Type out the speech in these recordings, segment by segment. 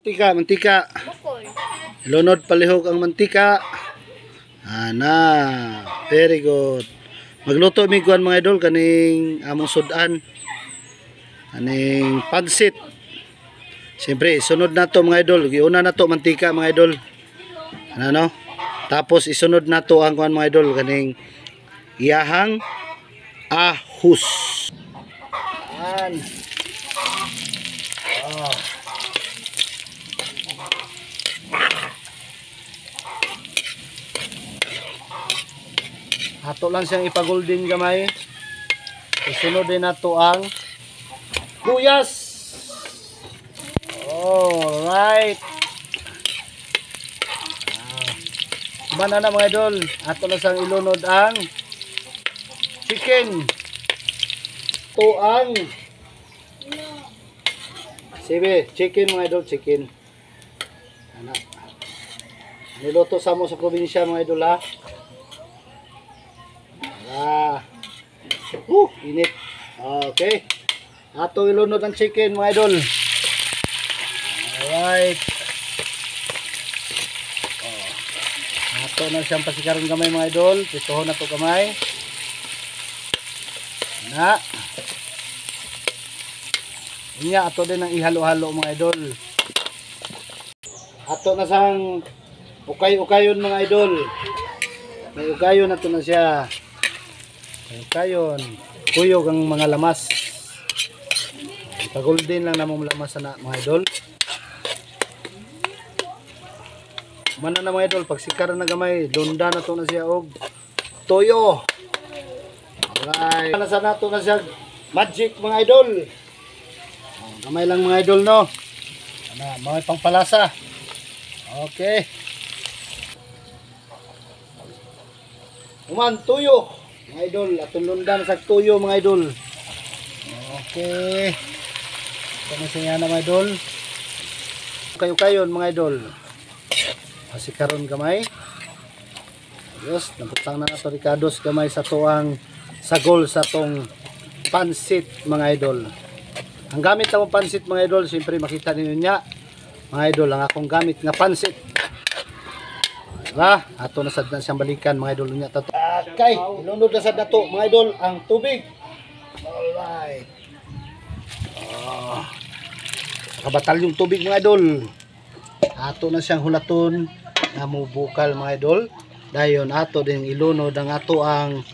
Mantika. Bukol. Lunod palihog ang mantika. Ana, very good. Magluto mi kuan mga idol kaning among sudan. Kaning pansit. Siyempre, isunod na to mga idol. Giuna na to mantika mga idol. Ano? Tapos isunod na to ang kuan mga idol kaning iyahang ahus. Yan. Oh. Ato lang siyang ipagulden gamay. Isunod din nato ang luyas. Alright. Kumana na mga idol. Ato lang siyang ilunod ang chicken. Ito ang sige, chicken mga idol, chicken. Anak. Niluto sa mo sa probinsya mga idol ha. Init. Okay. Ato ilunod ang chicken mga idol. Alright. Ato na siyang pasikaron gamay mga idol. Pituhon na to gamay. Na. Inya ato din ang ihalo-halo mga idol. Ato na sang ukay-ukayon mga idol. May ukayon na to na siya. Kayon, kuyog ang mga lamas. Pagulden lang namang lamas na mga idol. Mana na mga idol, pagsikaran na gamay, lunda na to na siya og toyo. Alright. Nasa na to na siya magic mga idol. Gamay lang mga idol no. Mga pangpalasa. Okay. Uman tuyo. Mga idol, atong lundan sa tuyo mga idol. Okay. Ito na siya na mga idol. Kayo-kayon mga idol. Kasi karon gamay. Yes, naputang na nato ricados gamay sa tuang sagol sa tong pansit mga idol. Ang gamit ng pansit mga idol, siyempre makita niyo niya. Mga idol, ang akong gamit nga pansit. Diba? Ato na sad na siyang balikan mga idol niya tato. Okay, ilunod na sad nato mga idol ang tubig. Alright. Kabatal yung tubig mga idol. Ato na siyang hulaton nga mubukal mga idol. Dayon ato din ilunod ang ato ang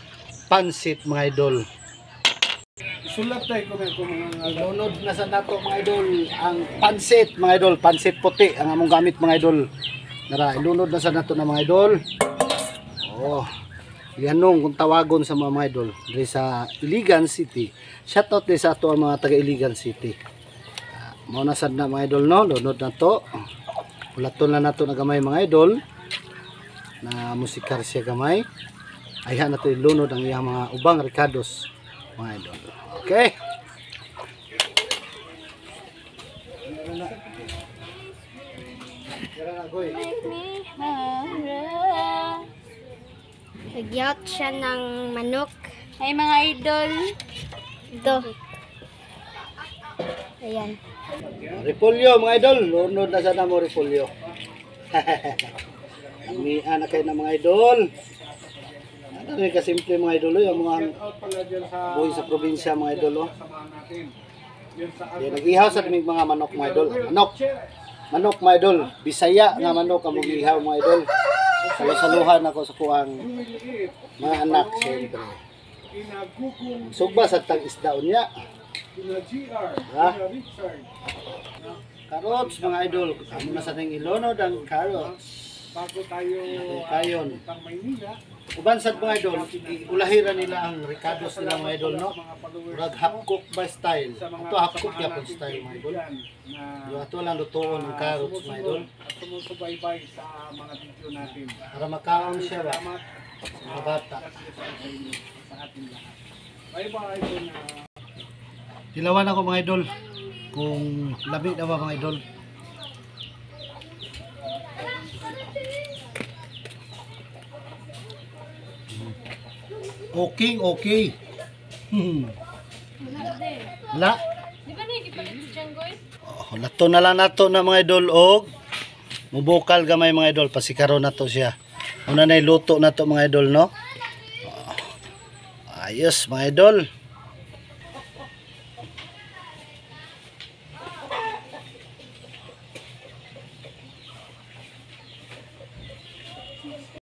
pansit mga idol. Sulat tayo kung mga Ilunod na sa nato mga idol ang pansit mga idol, pansit puti ang among gamit mga idol. Nara, ilunod na sa nato na mga idol. Oh. Yanong kung tawagon sa mga idol diri sa Iligan City. Shoutout din sa ato ang mga taga Iligan City. Mao na sad na mga idol no, lunod na to. Ulaton na nato na gamay mga idol. Na musikar siya gamay. Ayha na to ilunod ang iyang mga ubang ricados mga idol. Okay. Nagyat siya ng manok. Ay mga idol. Ito. Ayan. Repolyo mga idol, lunod na sana mo repolyo. Amihan na kayo na mga idol. Ano rin kasimple mga idol, yung mga buhay sa probinsya mga idol. Nag-ihaw sa daming mga manok mga idol. Manok mga idol, Bisaya nga manok ang mag-ihaw mga idol. Salusaluhan ako sa kuang mga anak siyempre. Sugba sa tag-isdaon niya. Carrots mga idol, kamo na sa ning ilunod ang carrots. bago tayo kayon. pang Maynila. Uban sad mga idol, ulahiran nila ang ricados nila mga idol no. Murag half cook by style. Ito half cook yapon style mga idol. Yung ato lang lutuon ng carrots mga idol. At sumusubaybay sa mga video natin. Para makaon siya ba? Salamat Mga bata. sa ating lahat. Bye-bye idol na. Tilawan ako mga idol. Kung labi na ba mga idol. Okay, okay. La. Di ba na yung ipalit si Django? Lato na lang nato na mga idol og mubukal gamay mga idol, pasikaron nato siya. Una na luto nato mga idol no. Ayos mga idol.